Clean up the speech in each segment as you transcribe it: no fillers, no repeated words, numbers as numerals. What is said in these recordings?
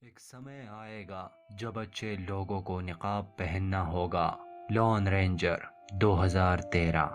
ایک سمے آئے گا جب اچھے لوگوں کو نقاب پہننا ہوگا۔ Loan ranger 2013۔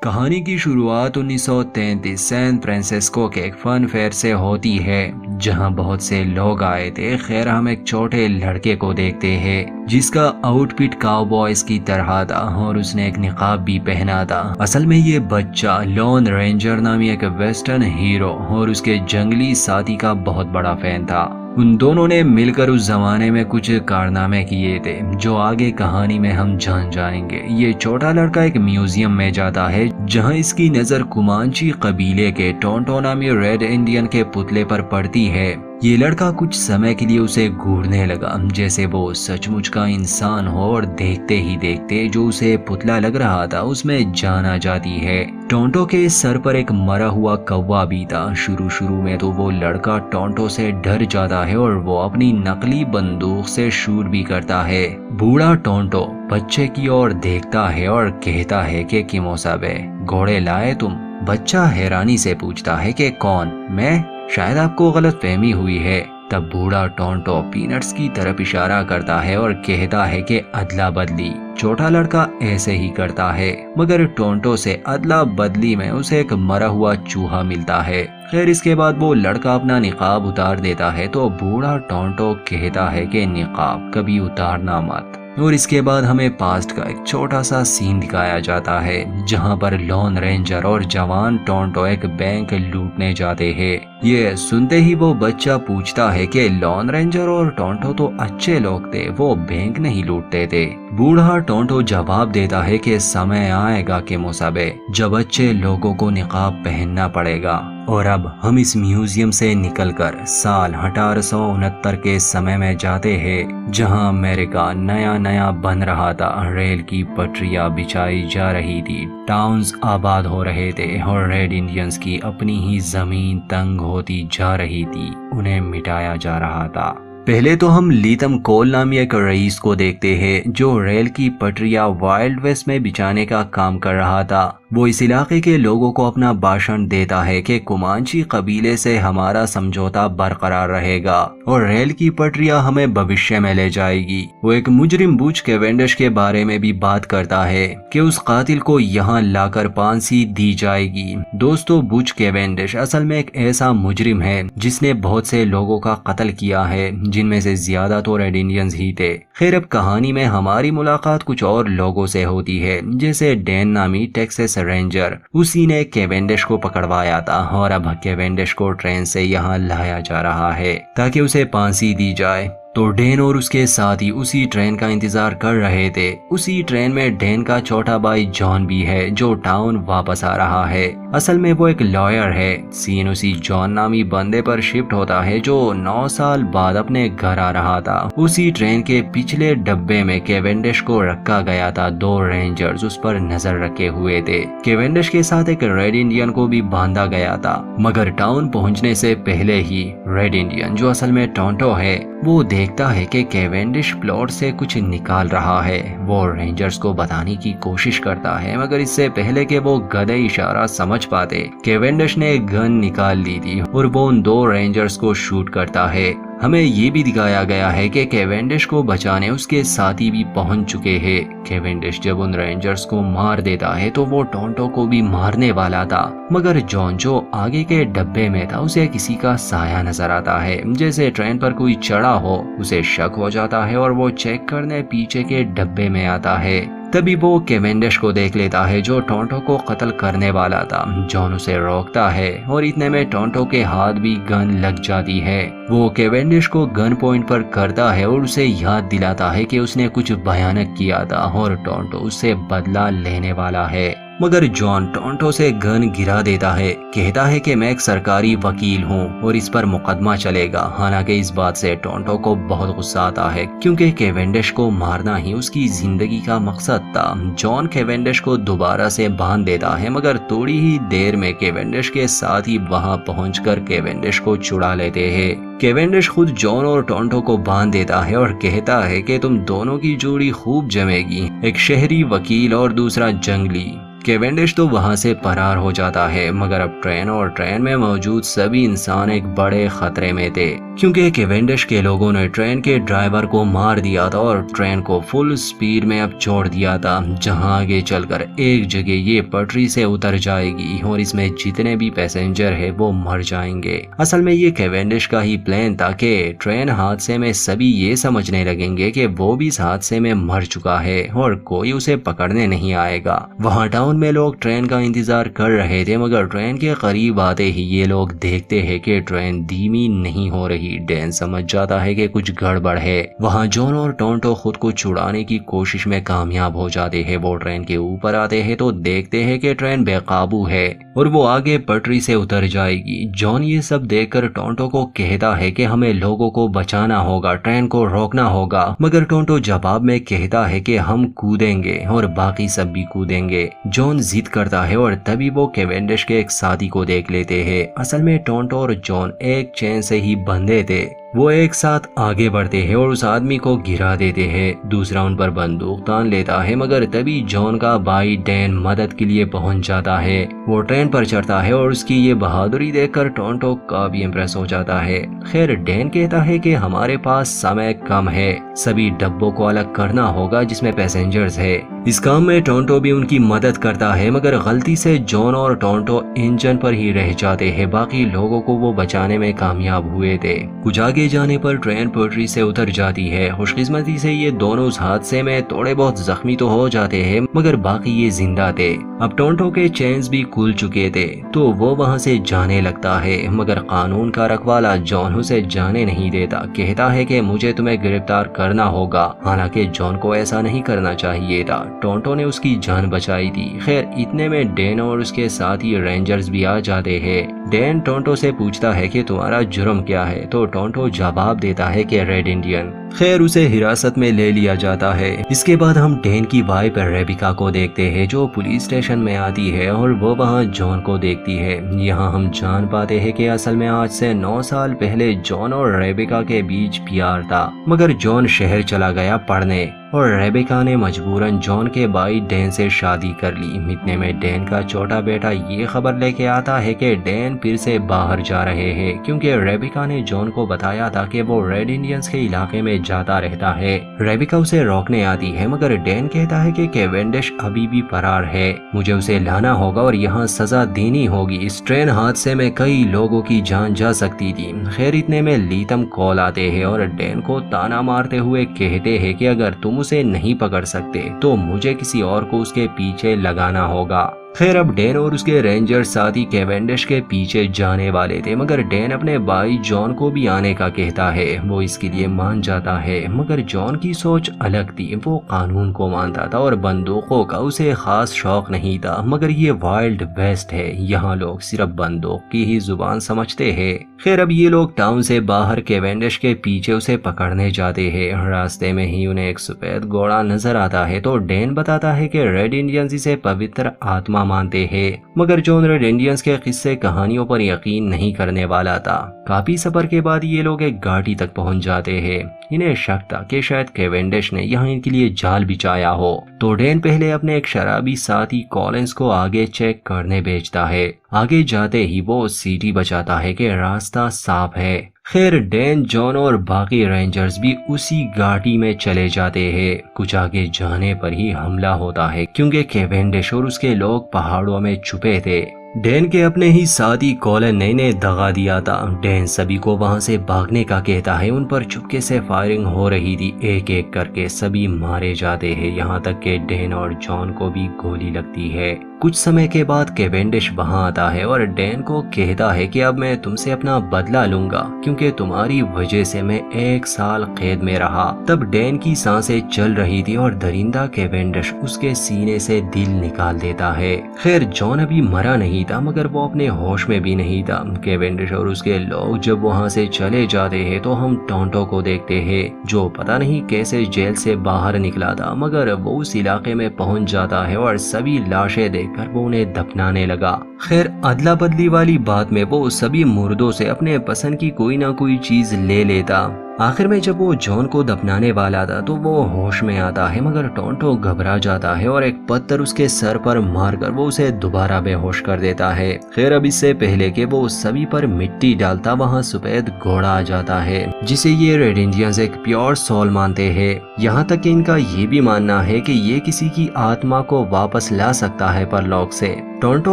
کہانی کی شروعات 1933 سین فرانسسکو کے ایک فن فیئر سے ہوتی ہے، جہاں بہت سے لوگ آئے تھے۔ خیر ہم ایک چھوٹے لڑکے کو دیکھتے ہیں جس کا آؤٹ فٹ کاؤ بوائز کی طرح تھا اور اس نے ایک نقاب بھی پہنا تھا۔ اصل میں یہ بچہ لون رینجر نامی ایک ویسٹرن ہیرو اور اس کے جنگلی ساتھی کا بہت بڑا فین تھا۔ ان دونوں نے مل کر اس زمانے میں کچھ کارنامے کیے تھے جو آگے کہانی میں ہم جانیں گے۔ یہ چھوٹا لڑکا ایک میوزیم میں جاتا ہے جہاں اس کی نظر کومانچی قبیلے کے ٹونٹو نامی ریڈ انڈین کے پتلے پر پڑتی ہے۔ یہ لڑکا کچھ سمے کے لیے اسے گھورنے لگا جیسے وہ سچ مچ کا انسان ہو، اور دیکھتے ہی دیکھتے جو اسے پتلا لگ رہا تھا اس میں جان آ جاتی ہے۔ ٹونٹو کے سر پر ایک مرا ہوا کوا بھی تھا۔ شروع میں تو وہ لڑکا ٹونٹو سے ڈر جاتا ہے اور وہ اپنی نقلی بندوق سے شوٹ بھی کرتا ہے۔ بوڑھا ٹونٹو بچے کی اور دیکھتا ہے اور کہتا ہے کہ کیموسابے گھوڑے لائے تم؟ بچہ حیرانی سے پوچھتا ہے کہ کون؟ میں؟ شاید آپ کو غلط فہمی ہوئی ہے۔ تب بوڑھا ٹونٹو پینٹس کی طرف اشارہ کرتا ہے اور کہتا ہے کہ ادلا بدلی۔ چھوٹا لڑکا ایسے ہی کرتا ہے، مگر ٹونٹو سے ادلا بدلی میں اسے ایک مرا ہوا چوہا ملتا ہے۔ خیر اس کے بعد وہ لڑکا اپنا نقاب اتار دیتا ہے تو بوڑھا ٹونٹو کہتا ہے کہ نقاب کبھی اتارنا مت۔ اور اس کے بعد ہمیں پاسٹ کا ایک چھوٹا سا سین دکھایا جاتا ہے جہاں پر لون رینجر اور جوان ٹونٹو ایک بینک لوٹنے جاتے ہیں۔ یہ سنتے ہی وہ بچہ پوچھتا ہے کہ لون رینجر اور ٹونٹو تو اچھے لوگ تھے، وہ بینک نہیں لوٹتے تھے۔ بوڑھا ٹونٹو جواب دیتا ہے کہ سمے آئے گا کہ مصابے جب اچھے لوگوں کو نقاب پہننا پڑے گا۔ اور اب ہم اس میوزیم سے نکل کر سال 1869 کے سمے میں جاتے ہیں جہاں امریکہ نیا بن رہا تھا۔ ریل کی پٹریاں بچھائی جا رہی تھی، ٹاؤنز آباد ہو رہے تھے اور ریڈ انڈینز کی اپنی ہی زمین تنگ ہوتی جا رہی تھی، انہیں مٹایا جا رہا تھا۔ پہلے تو ہم لیتم کول نامی ایک رئیس کو دیکھتے ہیں جو ریل کی پٹریاں وائلڈ ویسٹ میں بچھانے کا کام کر رہا تھا۔ وہ اس علاقے کے لوگوں کو اپنا بھاشن دیتا ہے کہ کومانچی قبیلے سے ہمارا سمجھوتا برقرار رہے گا اور ریل کی پٹریاں ہمیں بھوشیہ میں لے جائے گی۔ وہ ایک مجرم بچ کیونڈش کے بارے میں بھی بات کرتا ہے کہ اس قاتل کو یہاں لا کر پھانسی دی جائے گی۔ دوستو بچ کیونڈش اصل میں ایک ایسا مجرم ہے جس نے بہت سے لوگوں کا قتل کیا ہے، جن میں سے زیادہ تو ریڈ انڈینز ہی تھے۔ خیر اب کہانی میں ہماری ملاقات کچھ اور لوگوں سے ہوتی ہے، جیسے ڈین نامی ٹیکسس رینجر۔ اسی نے کیونڈش کو پکڑوایا تھا اور اب کیونڈش کو ٹرین سے یہاں لایا جا رہا ہے تاکہ اسے پھانسی دی جائے۔ تو ڈین اور اس کے ساتھی اسی ٹرین کا انتظار کر رہے تھے۔ اسی ٹرین میں ڈین کا چھوٹا بھائی جان بھی ہے جو ٹاؤن واپس آ رہا ہے۔ اصل میں وہ ایک لائر ہے۔ سین اسی جان نامی بندے پر شفٹ ہوتا ہے جو 9 سال بعد اپنے گھر آ رہا تھا۔ اسی ٹرین کے پچھلے ڈبے میں کیونڈش کو رکھا گیا تھا، 2 رینجرز اس پر نظر رکھے ہوئے تھے۔ کیونڈش کے ساتھ ایک ریڈ انڈین کو بھی باندھا گیا تھا، مگر ٹاؤن پہنچنے سے پہلے ہی ریڈ انڈین جو اصل میں ٹونٹو ہے وہ دیکھتا ہے کہ کیونڈش پلاٹ سے کچھ نکال رہا ہے۔ وہ رینجرز کو بتانے کی کوشش کرتا ہے، مگر اس سے پہلے کہ وہ گدھے اشارہ سمجھ پاتے کیونڈش نے گن نکال لی تھی اور وہ ان 2 رینجرز کو شوٹ کرتا ہے۔ ہمیں یہ بھی دکھایا گیا ہے کہ کیونڈش کو بچانے اس کے ساتھی بھی پہنچ چکے ہیں۔ کیونڈش جب ان رینجرز کو مار دیتا ہے تو وہ ٹونٹو کو بھی مارنے والا تھا، مگر جان جو آگے کے ڈبے میں تھا اسے کسی کا سایہ نظر آتا ہے، جیسے ٹرین پر کوئی چڑھا ہو۔ اسے شک ہو جاتا ہے اور وہ چیک کرنے پیچھے کے ڈبے میں آتا ہے۔ تبھی وہ کیونڈش کو دیکھ لیتا ہے جو ٹونٹو کو قتل کرنے والا تھا۔ جان اسے روکتا ہے اور اتنے میں ٹونٹو کے ہاتھ بھی گن لگ جاتی ہے۔ وہ کیونڈش کو گن پوائنٹ پر کرتا ہے اور اسے یاد دلاتا ہے کہ اس نے کچھ بھیانک کیا تھا اور ٹونٹو اس سے بدلہ لینے والا ہے، مگر جان ٹونٹو سے گن گرا دیتا ہے، کہتا ہے کہ میں ایک سرکاری وکیل ہوں اور اس پر مقدمہ چلے گا۔ حالانکہ اس بات سے ٹونٹو کو بہت غصہ آتا ہے کیونکہ کیونڈش کو مارنا ہی اس کی زندگی کا مقصد تھا۔ جان کیونڈش کو دوبارہ سے باندھ دیتا ہے، مگر تھوڑی ہی دیر میں کیونڈش کے ساتھ ہی وہاں پہنچ کر کیونڈش کو چھڑا لیتے ہیں۔ کیونڈش خود جان اور ٹونٹو کو باندھ دیتا ہے اور کہتا ہے کہ تم دونوں کی جوڑی خوب جمے گی، ایک شہری وکیل اور دوسرا جنگلی۔ कैवेंडिश तो वहां से फरार हो जाता है, मगर अब ट्रेन में मौजूद सभी इंसान एक बड़े खतरे में थे, क्योंकि कैवेंडिश के लोगों ने ट्रेन के ड्राइवर को मार दिया था और ट्रेन को फुल स्पीड में अब छोड़ दिया था, जहां आगे चलकर एक जगह ये पटरी से उतर जाएगी और इसमें जितने भी पैसेंजर है वो मर जाएंगे। असल में ये कैवेंडिश का ही प्लान था कि ट्रेन हादसे में सभी ये समझने लगेंगे कि वो भी इस हादसे में मर चुका है और कोई उसे पकड़ने नहीं आएगा। वहाँ टाउन में लोग ट्रेन का इंतजार कर रहे थे, मगर ट्रेन के करीब आते ही ये लोग देखते हैं कि ट्रेन धीमी नहीं हो रही। डैन समझ जाता है कि कुछ गड़बड़ है। वहाँ जॉन और टोंटो खुद को छुड़ाने की कोशिश में कामयाब हो जाते हैं। वो ट्रेन के ऊपर आते हैं तो देखते हैं कि ट्रेन बेकाबू है और वो आगे पटरी से उतर जाएगी। जॉन ये सब देखकर टोंटो को कहता है कि हमें लोगों को बचाना होगा, ट्रेन को रोकना होगा, मगर टोंटो जवाब में कहता है कि हम कूदेंगे और बाकी सब भी कूदेंगे। जॉन जिद करता है और तभी वो कैवेंडिश के एक साथी को देख लेते हैं। असल में टोंटो और जॉन एक चेन से ही बंधे थे। वो एक साथ आगे बढ़ते हैं और उस आदमी को गिरा देते हैं। दूसरा उन पर बंदूक तान लेता है, मगर तभी जॉन का भाई डैन मदद के लिए पहुंच जाता है। वो ट्रेन पर चढ़ता है और उसकी ये बहादुरी देखकर टोंटो काफी इम्प्रेस हो जाता है। खैर डैन कहता है कि हमारे पास समय कम है, सभी डब्बों को अलग करना होगा जिसमें पैसेंजर्स है। इस काम में टोंटो भी उनकी मदद करता है, मगर गलती से जॉन और टोंटो इंजन पर ही रह जाते हैं। बाकी लोगों को वो बचाने में कामयाब हुए थे। कुछ आगे जाने पर ट्रेन पटरी से उतर जाती है। खुशकिस्मती से ये दोनों उस हादसे में थोड़े बहुत जख्मी तो हो जाते हैं, मगर बाकी ये जिंदा थे। अब टोंटो के चेन्स भी खुल चुके थे तो वो वहाँ से जाने लगता है, मगर कानून का रखवाला जॉन उसे जाने नहीं देता। कहता है कि मुझे तुम्हें गिरफ्तार करना होगा। हालांकि जॉन को ऐसा नहीं करना चाहिए था, टोंटो ने उसकी जान बचाई थी। खैर इतने में डैन और उसके साथी रेंजर्स भी आ जाते हैं। डैन टोंटो से पूछता है कि तुम्हारा जुर्म क्या है, तो टोंटो जवाब देता है कि रेड इंडियन। खैर उसे हिरासत में ले लिया जाता है। इसके बाद हम डैन की वाइफ रेबिका को देखते हैं जो पुलिस स्टेशन में आती है और वो वहाँ जॉन को देखती है। यहाँ हम जान पाते हैं कि असल में आज से 9 साल पहले जॉन और रेबिका के बीच प्यार था, मगर जॉन शहर चला गया पढ़ने और रेबिका ने मजबूरन जॉन के भाई डैन से शादी कर ली। इतने में डैन का छोटा बेटा ये खबर लेके आता है कि डैन फिर से बाहर जा रहे हैं, क्योंकि रेबिका ने जॉन को बताया था कि वो रेड इंडियंस के इलाके में जाता रहता है। रेबिका उसे रोकने आती है, मगर डैन कहता है कि कैवेंडिश अभी भी फरार है, मुझे उसे लाना होगा और यहाँ सजा देनी होगी। इस ट्रेन हादसे में कई लोगों की जान जा सकती थी। खैर इतने में लीतम कॉल आते हैं और डैन को ताना मारते हुए कहते हैं कि अगर तुम उसे नहीं पकड़ सकते तो मुझे किसी और को उसके पीछे लगाना होगा। खैर अब डैन और उसके रेंजर साथी कैवेंडिश के पीछे जाने वाले थे, मगर डैन अपने भाई जॉन को भी आने का कहता है। वो इसके लिए मान जाता है, मगर जॉन की सोच अलग थी। वो कानून को मानता था और बंदूकों का उसे खास शौक नहीं था, मगर ये वाइल्ड वेस्ट है, यहाँ लोग सिर्फ बंदूक की ही जुबान समझते हैं। खैर अब ये लोग टाउन से बाहर कैवेंडिश के पीछे उसे पकड़ने जाते हैं। रास्ते में ही उन्हें एक सफेद घोड़ा नजर आता है तो डैन बताता है कि रेड इंडियंस इसे पवित्र आत्मा मानते हैं, मगर जॉन रेड इंडियंस के किस्से कहानियों पर यकीन नहीं करने वाला था। काफी सफर के बाद ये लोग एक घाटी तक पहुंच जाते हैं। इन्हें शक था कि शायद कैवेंडिश ने यहाँ इनके लिए जाल बिछाया हो, तो डैन पहले अपने एक शराबी साथी कॉलिंस को आगे चेक करने भेजता है। आगे जाते ही वो सीटी बजाता है कि रास्ता साफ है। खैर डैन, जॉन और बाकी रेंजर्स भी उसी घाटी में चले जाते हैं। कुछ आगे जाने पर ही हमला होता है, क्योंकि कैवेंडिश और उसके लोग पहाड़ों में छुपे थे। डैन के अपने ही साथी कॉलिन ने इन्हें दगा दिया था। डैन सभी को वहां से भागने का कहता है। उन पर चुपके से फायरिंग हो रही थी। एक एक करके सभी मारे जाते हैं, यहाँ तक कि डैन और जॉन को भी गोली लगती है। कुछ समय के बाद कैवेंडिश वहां आता है और डैन को कहता है कि अब मैं तुमसे अपना बदला लूंगा, क्योंकि तुम्हारी वजह से मैं 1 साल कैद में रहा। तब डैन की सांसें चल रही थी और दरिंदा कैवेंडिश उसके सीने से दिल निकाल देता है। खैर जॉन अभी मरा नहीं था, मगर वो अपने होश में भी नहीं था। कैवेंडिश और उसके लोग जब वहां से चले जाते हैं तो हम टोंटो को देखते हैं, जो पता नहीं कैसे जेल से बाहर निकला था, मगर वो उस इलाके में पहुंच जाता है और सभी लाशें देखकर वो उन्हें दफनाने लगा। खैर अदला बदली वाली बात में वो सभी मुर्दों से अपने पसंद की कोई ना कोई चीज ले लेता। आखिर में जब वो जॉन को दफनाने वाला था तो वो होश में आता है, मगर टोंटो घबरा जाता है और एक पत्थर उसके सर पर मारकर वो उसे दोबारा बेहोश कर देता है। खैर अब इससे पहले कि वो सभी पर मिट्टी डालता, वहाँ सफेद घोड़ा आ जाता है जिसे ये रेड इंडियंस एक प्योर सोल मानते हैं। यहाँ तक कि इनका ये भी मानना है कि ये किसी की आत्मा को वापस ला सकता है परलोक से। टोंटो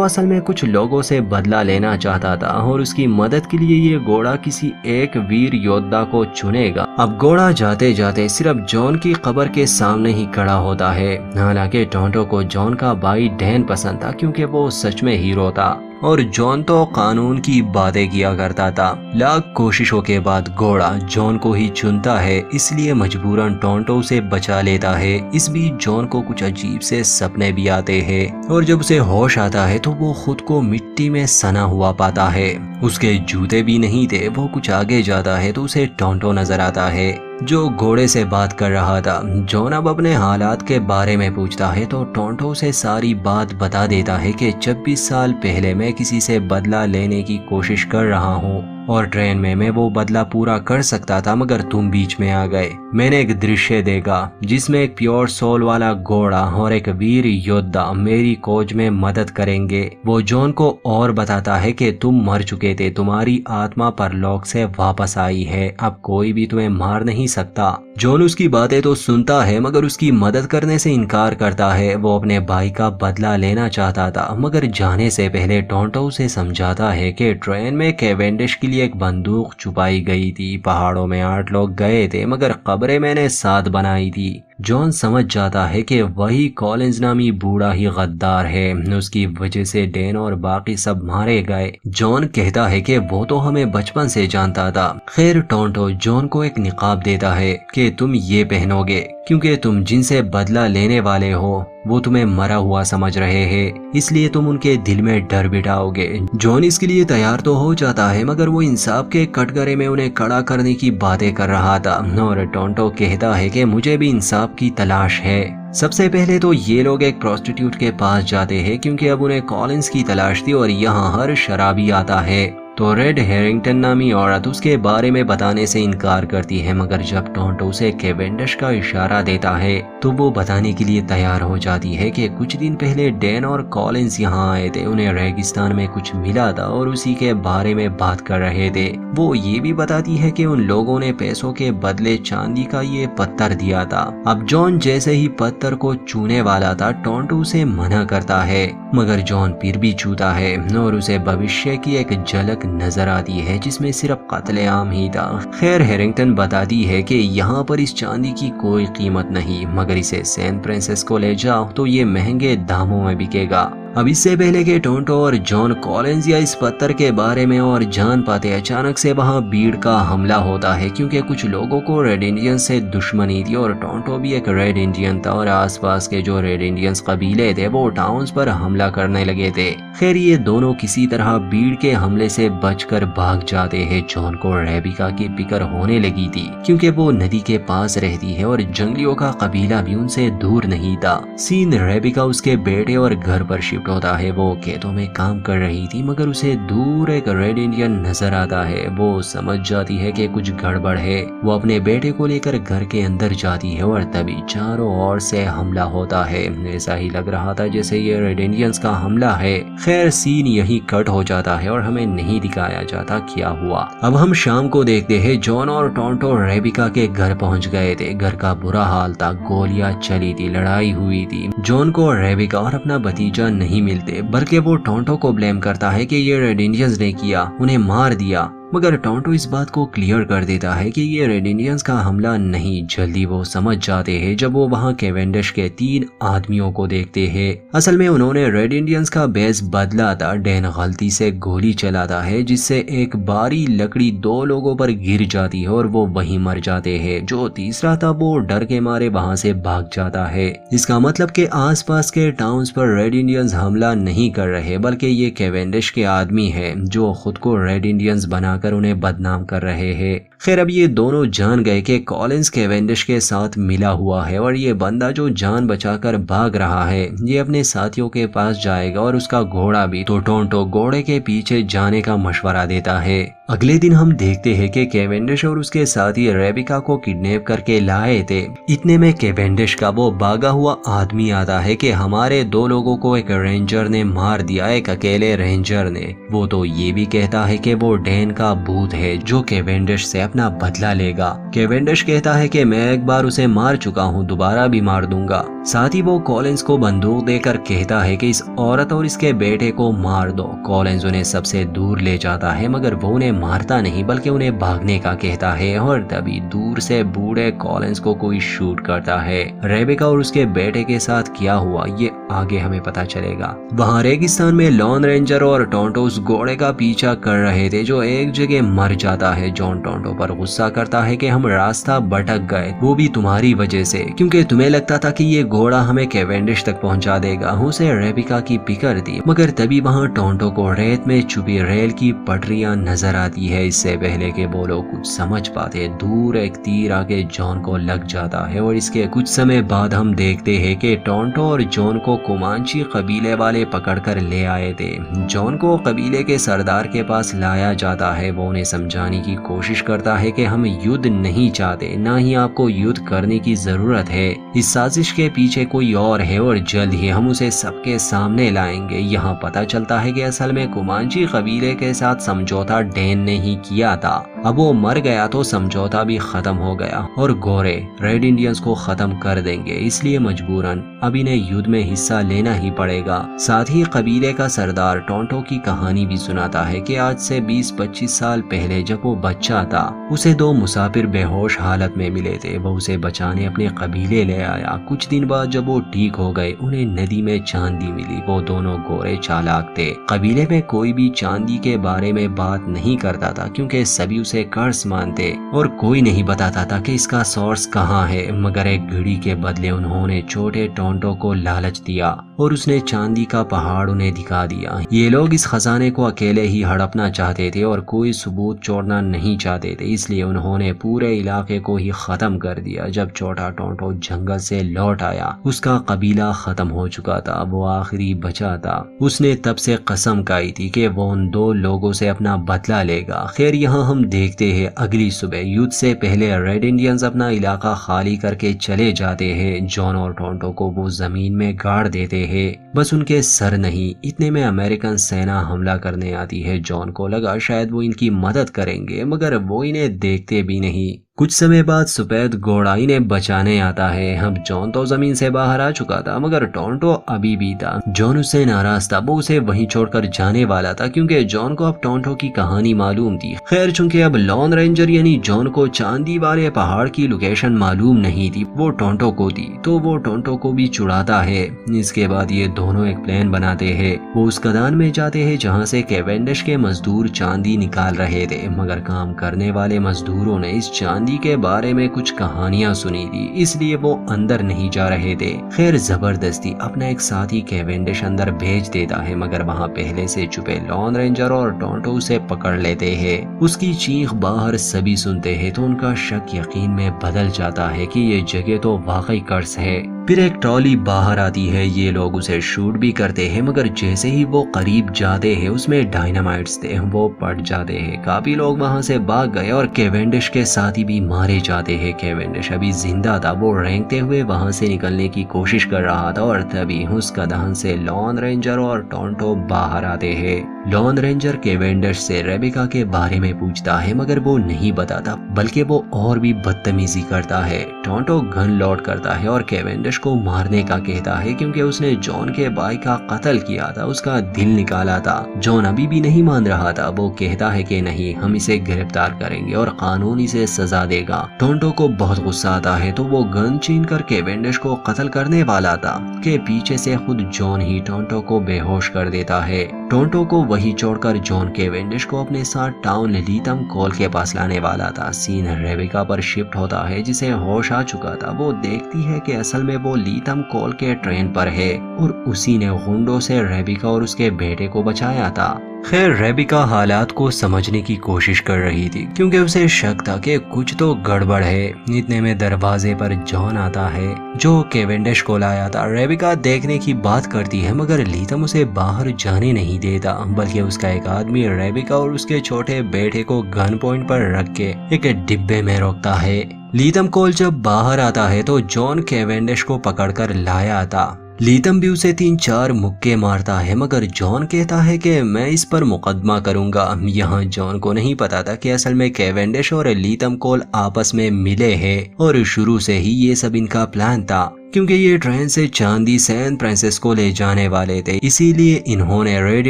असल में कुछ लोगों से बदला लेना चाहता था और उसकी मदद के लिए ये घोड़ा किसी एक वीर योद्धा को चुनेगा। अब घोड़ा जाते जाते सिर्फ जॉन की कब्र के सामने ही खड़ा होता है। हालांकि टोंटो को जॉन का भाई डैन पसंद था क्योंकि वो सच में हीरो था और जॉन तो कानून की बातें किया करता था। लाख कोशिशों के बाद घोड़ा जॉन को ही चुनता है, इसलिए मजबूरन टोंटो उसे बचा लेता है। इस बीच जॉन को कुछ अजीब से सपने भी आते हैं और जब उसे होश आता है तो वो खुद को मिट्टी में सना हुआ पाता है। उसके जूते भी नहीं थे। वो कुछ आगे जाता है तो उसे टोंटो नजर आता है जो घोड़े से बात कर रहा था। जॉन अब अपने हालात के बारे में पूछता है तो टोंटो उसे सारी बात बता देता है कि 26 साल पहले मैं किसी से बदला लेने की कोशिश कर रहा हूँ और ट्रेन में मैं वो बदला पूरा कर सकता था, मगर तुम बीच में आ गए। मैंने एक दृश्य देखा जिसमें एक प्योर सोल वाला घोड़ा और एक वीर योद्धा मेरी खोज में मदद करेंगे। वो जॉन को और बताता है कि तुम मर चुके थे, तुम्हारी आत्मा परलोक से वापस आई है, अब कोई भी तुम्हें मार नहीं सकता। जॉन उसकी बातें तो सुनता है मगर उसकी मदद करने से इनकार करता है। वो अपने भाई का बदला लेना चाहता था, मगर जाने से पहले टोंटो उसे समझाता है कि ट्रेन में कैवेंडिश के लिए एक बंदूक छुपाई गई थी। पहाड़ों में 8 लोग गए थे मगर कब्रें मैंने 7 बनाई थी। जॉन समझ जाता है कि वही कॉलिंस नामी बूढ़ा ही गद्दार है, उसकी वजह से डैन और बाकी सब मारे गए। जॉन कहता है कि वो तो हमें बचपन से जानता था। खैर टोंटो जॉन को एक निकाब देता है कि तुम ये पहनोगे क्योंकि तुम जिनसे बदला लेने वाले हो वो तुम्हें मरा हुआ समझ रहे हैं, इसलिए तुम उनके दिल में डर बिठाओगे। जॉन इसके लिए तैयार तो हो जाता है मगर वो इंसाफ के कटघरे में उन्हें खड़ा करने की बातें कर रहा था और टोंटो कहता है कि मुझे भी इंसाफ की तलाश है। सबसे पहले तो ये लोग एक प्रोस्टिट्यूट के पास जाते हैं क्योंकि अब उन्हें कॉलिंस की तलाश थी और यहाँ हर शराबी आता है। तो रेड हेरिंगटन नामी औरत उसके बारे में बताने से इनकार करती है, मगर जब टोंटो उसे कैवेंडिश का इशारा देता है तो वो बताने के लिए तैयार हो जाती है कि कुछ दिन पहले डैन और कॉलिंस यहाँ आए थे, उन्हें रेगिस्तान में कुछ मिला था और उसी के बारे में बात कर रहे थे। वो ये भी बताती है कि उन लोगों ने पैसों के बदले चांदी का ये पत्थर दिया था। अब जॉन जैसे ही पत्थर को छूने वाला था टोंटो उसे मना करता है, मगर जॉन फिर भी छूता है और उसे भविष्य की एक झलक नजर आती है जिसमें सिर्फ कत्लेआम ही था। खैर हेरिंगटन बताती है कि यहाँ पर इस चांदी की कोई कीमत नहीं, मगर इसे सैन फ्रांसिस्को ले जाओ तो ये महंगे दामों में बिकेगा। अब इससे पहले कि टोंटो और जॉन कॉलिंस या इस पत्थर के बारे में और जान पाते, अचानक से वहां भीड़ का हमला होता है क्योंकि कुछ लोगों को रेड इंडियन से दुश्मनी थी और टोंटो भी एक रेड इंडियन था और आसपास के जो रेड इंडियंस कबीले थे वो टाउन्स पर हमला करने लगे थे। खैर ये दोनों किसी तरह भीड़ के हमले से बचकर भाग जाते हैं। जॉन को रेबिका की फिक्र होने लगी थी क्योंकि वो नदी के पास रहती है और जंगलियों का कबीला भी उनसे दूर नहीं था। सीन रेबिका उसके बेटे और घर पर शिफ्ट होता है। वो खेतों में काम कर रही थी मगर उसे दूर एक रेड इंडियन नजर आता है। वो समझ जाती है कि कुछ गड़बड़ है। वो अपने बेटे को लेकर घर के अंदर जाती है और तभी चारों ओर से हमला होता है। ऐसा ही लग रहा था जैसे ये रेड इंडियंस का हमला है। खैर सीन यही कट हो जाता है और हमें नहीं दिखाया जाता क्या हुआ। अब हम शाम को देखते हैं जॉन और टोंटो रेबिका के घर पहुंच गए थे। घर का बुरा हाल था, गोलियां चली थी, लड़ाई हुई थी। जॉन को रेबिका और अपना भतीजा नहीं मिलते, बल्कि वो टोंटो को ब्लेम करता है कि ये रेड इंडियंस ने किया, उन्हें मार दिया। मगर टोंटो इस बात को क्लियर कर देता है कि ये रेड इंडियंस का हमला नहीं। जल्दी वो समझ जाते हैं जब वो वहाँ कैवेंडिश के 3 आदमियों को देखते हैं। असल में उन्होंने रेड इंडियंस का बेस बदला था। डैन गलती से गोली चलाता है जिससे एक भारी लकड़ी 2 लोगों पर गिर जाती है और वो वहीं मर जाते हैं। जो तीसरा था वो डर के मारे वहाँ से भाग जाता है। इसका मतलब कि आसपास के टाउन्स पर रेड इंडियंस हमला नहीं कर रहे, बल्कि ये कैवेंडिश के आदमी है जो खुद को रेड इंडियंस बना कर उन्हें बदनाम कर रहे हैं। खैर अब ये दोनों जान गए कि कॉलिंस कैवेंडिश के साथ मिला हुआ है और ये बंदा जो जान बचाकर भाग रहा है ये अपने साथियों के पास जाएगा और उसका घोड़ा भी। तो टोंटो घोड़े के पीछे जाने का मशवरा देता है। अगले दिन हम देखते हैं कि केवेंडिश और उसके साथी रेबिका को किडनैप करके लाए थे। इतने में केवेंडिश का वो भागा हुआ आदमी आता है कि हमारे 2 लोगों को एक रेंजर ने मार दिया, एक अकेले रेंजर ने। वो तो ये भी कहता है कि वो डैन का भूत है जो केवेंडिश से अपना बदला लेगा। केवेंडिश कहता है कि मैं एक बार उसे मार चुका हूँ, दोबारा भी मार दूंगा। साथ ही वो कॉलिंस को बंदूक देकर कहता है कि इस औरत और इसके बेटे को मार दो। कॉलिंस उन्हें सबसे दूर ले जाता है मगर वो उन्हें मारता नहीं बल्कि उन्हें भागने का कहता है, और तभी दूर से बूढ़े कॉलिंस को कोई शूट करता है। रेबिका और उसके बेटे के साथ क्या हुआ ये आगे हमें पता चलेगा। वहाँ रेगिस्तान में लॉन रेंजर और टोंटो उस घोड़े का पीछा कर रहे थे जो एक जगह मर जाता है। जॉन टोंटो पर गुस्सा करता है कि हम रास्ता भटक गए, वो भी तुम्हारी वजह से, क्योंकि तुम्हें लगता था कि ये घोड़ा हमें केवेंडिश तक पहुंचा देगा। उसे रेबिका की फिक्र थी। मगर तभी वहाँ टोंटो को रेत में छुपी रेल की पटरियां नजर आती है। इससे पहले के वो लोग कुछ समझ पाते, दूर एक तीर आके जॉन को लग जाता है और इसके कुछ समय बाद हम देखते हैं कि टोंटो और जॉन को कोमांची कबीले वाले पकड़कर ले आए थे। जॉन को कबीले के सरदार के पास लाया जाता है। वो उन्हें समझाने की कोशिश करता है कि हम युद्ध नहीं चाहते, ना ही आपको युद्ध करने की जरूरत है। इस साजिश के पीछे कोई और है और जल्द ही हम उसे सबके सामने लाएंगे। यहाँ पता चलता है कि असल में कोमांची कबीले के साथ समझौता डैन ने ही किया था। अब वो मर गया तो समझौता भी खत्म हो गया और गोरे रेड इंडियंस को खत्म कर देंगे, इसलिए मजबूरन अब इन्हें युद्ध में हिस्सा लेना ही पड़ेगा। साथ ही कबीले का सरदार टोंटो की कहानी भी सुनाता है कि आज से 20-25 साल पहले जब वो बच्चा था उसे 2 मुसाफिर बेहोश हालत में मिले थे। वो उसे बचाने अपने कबीले ले आया। कुछ दिन बाद जब वो ठीक हो गए उन्हें नदी में चांदी मिली। वो दोनों गोरे चालाक थे। कबीले में कोई भी चांदी के बारे में बात नहीं करता था क्योंकि सभी उसे कर्ज मानते और कोई नहीं बताता था कि इसका सोर्स कहाँ है। मगर एक घड़ी के बदले उन्होंने छोटे टोंटो को लालच दिया और उसने चांदी का पहाड़ उन्हें दिखा दिया। ये लोग इस खजाने को अकेले ही हड़पना चाहते थे और कोई सबूत छोड़ना नहीं चाहते थे, इसलिए उन्होंने पूरे इलाके को ही खत्म कर दिया। जब छोटा टोंटो जंगल से लौट आया उसका कबीला खत्म हो चुका था, वो आखिरी बचा था। उसने तब से कसम खाई थी कि वो उन 2 लोगों से अपना बदला लेगा। खैर यहाँ हम देखते हैं अगली सुबह युद्ध से पहले रेड इंडियंस अपना इलाका खाली करके चले जाते हैं। जॉन और टोंटो को वो जमीन में गाड़ देते हैं, बस उनके सर नहीं। इतने में अमेरिकन सेना हमला करने आती है। जॉन को लगा शायद वो इनकी मदद करेंगे मगर वो इन्हें देखते भी नहीं। कुछ समय बाद सफेद घोड़ा इन्हें बचाने आता है। अब जॉन तो जमीन से बाहर आ चुका था मगर टोंटो अभी भी था। जॉन उससे नाराज था, वो उसे वहीं छोड़कर जाने वाला था क्योंकि जॉन को अब टोंटो की कहानी मालूम थी। खैर चूंकि अब लॉन रेंजर यानी जॉन को चांदी वाले पहाड़ की लोकेशन मालूम नहीं थी, वो टोंटो को थी, तो वो टोंटो को भी चुराता है। इसके बाद ये दोनों एक प्लान बनाते हैं। वो उस खदान में जाते हैं जहाँ से केवेंडिश के मजदूर चांदी निकाल रहे थे, मगर काम करने वाले मजदूरों ने इस चांदी के बारे में कुछ कहानियां सुनी थी, इसलिए वो अंदर नहीं जा रहे थे। खैर जबरदस्ती अपना एक साथी केवेंडिश अंदर भेज देता है मगर वहाँ पहले से छुपे लॉन रेंजर और टोंटो उसे पकड़ लेते हैं। उसकी चीख बाहर सभी सुनते हैं तो उनका शक यकीन में बदल जाता है कि ये जगह तो वाकई कर्स है। फिर एक ट्रॉली बाहर आती है। ये लोग उसे शूट भी करते हैं मगर जैसे ही वो करीब जाते हैं उसमें डायनामाइट्स थे, वो पट जाते हैं। काफी लोग वहां से भाग गए और केवेंडिश के साथी भी मारे जाते हैं। केवेंडिश अभी जिंदा था, वो रेंगते हुए वहां से निकलने की कोशिश कर रहा था और तभी उसका दहन से लॉन रेंजर और टोंटो बाहर आते हैं। लॉन रेंजर केवेंडिश से रेबिका के बारे में पूछता है मगर वो नहीं बताता, बल्कि वो और भी बदतमीजी करता है। टोंटो गन लोड करता है और केवेंडिश को मारने का कहता है क्योंकि उसने जॉन के भाई का कत्ल किया था, उसका दिल निकाला था। जॉन अभी भी नहीं मान रहा था। वो कहता है कि नहीं, हम इसे गिरफ्तार करेंगे और कानून इसे सजा देगा। टोंटो को बहुत गुस्सा आता है तो वो गन छीन कर केवेंडिश को कत्ल करने वाला था कि पीछे से खुद जॉन ही टोंटो को बेहोश कर देता है। टोंटो को वही छोड़कर जॉन केवेंडिश को अपने साथ टाउन लीथम कॉल के पास लाने वाला था। सीन रेबिका पर शिफ्ट होता है जिसे होश आ चुका था। वो देखती है कि असल में वो लीथम कॉल के ट्रेन पर है और उसी ने गुंडों से रेबिका और उसके बेटे को बचाया था। خیر ریبیکا حالات کو سمجھنے کی کوشش کر رہی تھی کیونکہ اسے شک تھا کہ کچھ تو گڑبڑ ہے۔ اتنے میں دروازے پر جان آتا ہے جو کیونڈش کو لایا تھا۔ ریبیکا دیکھنے کی بات کرتی ہے مگر لیتم اسے باہر جانے نہیں دیتا، بلکہ اس کا ایک آدمی ریبیکا اور اس کے چھوٹے بیٹے کو گن پوائنٹ پر رکھ کے ایک ڈبے میں روکتا ہے۔ لیتم کول جب باہر آتا ہے تو جان کیونڈش کو پکڑ کر لایا تھا۔ لیتم بھی اسے 3-4 مکے مارتا ہے مگر جان کہتا ہے کہ میں اس پر مقدمہ کروں گا۔ یہاں جان کو نہیں پتا تھا کہ اصل میں کیونڈش اور لیتم کول آپس میں ملے ہیں اور شروع سے ہی یہ سب ان کا پلان تھا، کیونکہ یہ ٹرین سے چاندی سین فرانسسکو لے جانے والے تھے، اسی لیے انہوں نے ریڈ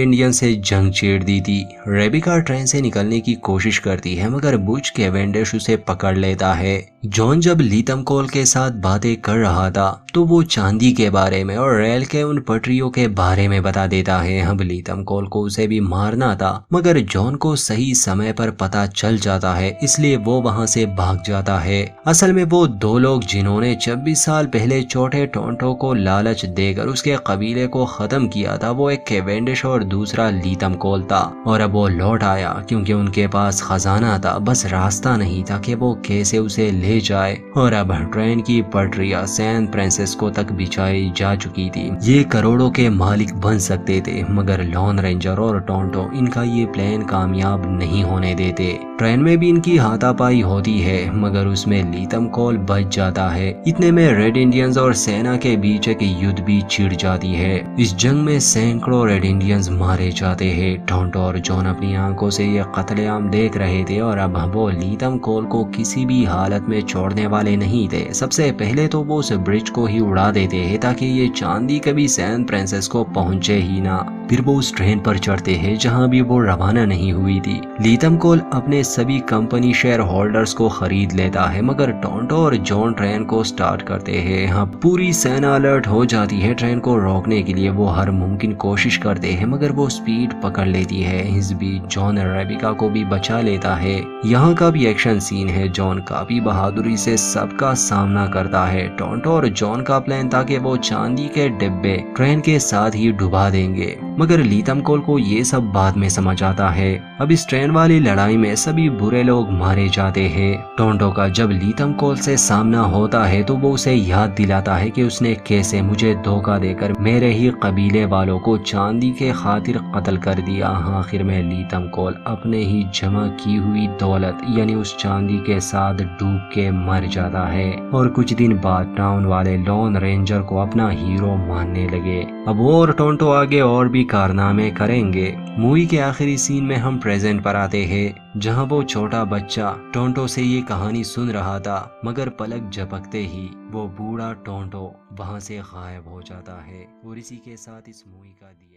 انڈین سے جنگ چھیڑ دی تھی۔ ریبیکا ٹرین سے نکلنے کی کوشش کرتی ہے مگر بچ کیونڈش اسے پکڑ لیتا ہے۔ جان جب لیتم کول کے ساتھ باتیں کر رہا تھا تو وہ چاندی کے بارے میں اور ریل کے ان پٹریوں کے بارے میں بتا دیتا ہے۔ اب لیتم کول کو اسے بھی مارنا تھا مگر جان کو صحیح سمے پر پتا چل جاتا ہے، اس لیے وہ وہاں سے بھاگ جاتا ہے۔ اصل میں وہ دو لوگ جنہوں نے 26 سال پہلے چھوٹے ٹونٹو کو لالچ دے کر اس کے قبیلے کو ختم کیا تھا، وہ ایک کیونڈش اور دوسرا لیتم کول تھا، اور اب وہ لوٹ آیا کیونکہ ان کے پاس خزانہ تھا، بس راستہ نہیں تھا کہ وہ کیسے اسے لے جائے۔ اور اب ٹرین کی پٹریاں سین فرانسسکو تک بچھائی جا چکی تھی۔ یہ کروڑوں کے مالک بن سکتے تھے مگر لون رینجر اور ٹونٹو ان کا یہ پلان کامیاب نہیں ہونے دیتے۔ ٹرین میں بھی ان کی ہاتھا پائی ہوتی ہے مگر اس میں لیتم کول بچ جاتا ہے۔ اتنے میں ریڈ انڈینز اور سینا کے بیچ ایک یدھ بھی چھڑ جاتی ہے۔ اس جنگ میں سینکڑوں ریڈ انڈینز مارے جاتے ہیں۔ ٹونٹو اور جان اپنی آنکھوں سے یہ قتل عام دیکھ رہے تھے اور اب وہ لیتم کول کو کسی بھی حالت میں چھوڑنے والے نہیں تھے۔ سب سے پہلے تو وہ اس برج کو ہی اڑا دیتے ہیں تاکہ یہ چاندی کبھی سین فرانسسکو پہنچے ہی نہ۔ پھر وہ اس ٹرین پر چڑھتے ہیں جہاں بھی وہ روانہ نہیں ہوئی تھی۔ لیتم کول اپنے سبھی کمپنی شیئر ہولڈرز کو خرید لیتا ہے مگر ٹونٹو اور جان ٹرین کو سٹارٹ کرتے ہیں۔ ہاں پوری سینا الرٹ ہو جاتی ہے ٹرین کو روکنے کے لیے، وہ ہر ممکن کوشش کرتے ہیں مگر وہ سپیڈ پکڑ لیتی ہے۔ اس بیچ جان ریبیکا کو بھی بچا لیتا ہے۔ یہاں کا بھی ایکشن سین ہے۔ جان کافی بہادری سے سب کا سامنا کرتا ہے۔ ٹونٹو اور جان کا پلان تھا کہ وہ چاندی کے ڈبے ٹرین کے ساتھ ہی ڈبا دیں گے مگر لیتم کول کو یہ سب بعد میں سمجھ آتا ہے۔ اب اس ٹرین والی لڑائی میں سبھی برے لوگ مارے جاتے ہیں۔ ٹونٹو کا جب لیتم کول سے سامنا ہوتا ہے تو وہ اسے یاد دلاتا ہے کہ اس نے کیسے مجھے دھوکہ دے کر میرے ہی قبیلے والوں کو چاندی کے خاطر قتل کر دیا۔ آخر میں لیتم کول اپنے ہی جمع کی ہوئی دولت یعنی اس چاندی کے ساتھ ڈوب کے مر جاتا ہے اور کچھ دن بعد ٹاؤن والے لون رینجر کو اپنا ہیرو ماننے لگے۔ اب وہ اور ٹونٹو آگے اور بھی کارنامے کریں گے۔ مووی کے آخری سین میں ہم پریزنٹ پر آتے ہیں جہاں وہ چھوٹا بچہ ٹونٹو سے یہ کہانی سن رہا تھا مگر پلک جھپکتے ہی وہ بوڑھا ٹونٹو وہاں سے غائب ہو جاتا ہے۔ اور اسی کے ساتھ اس مووی کا دیا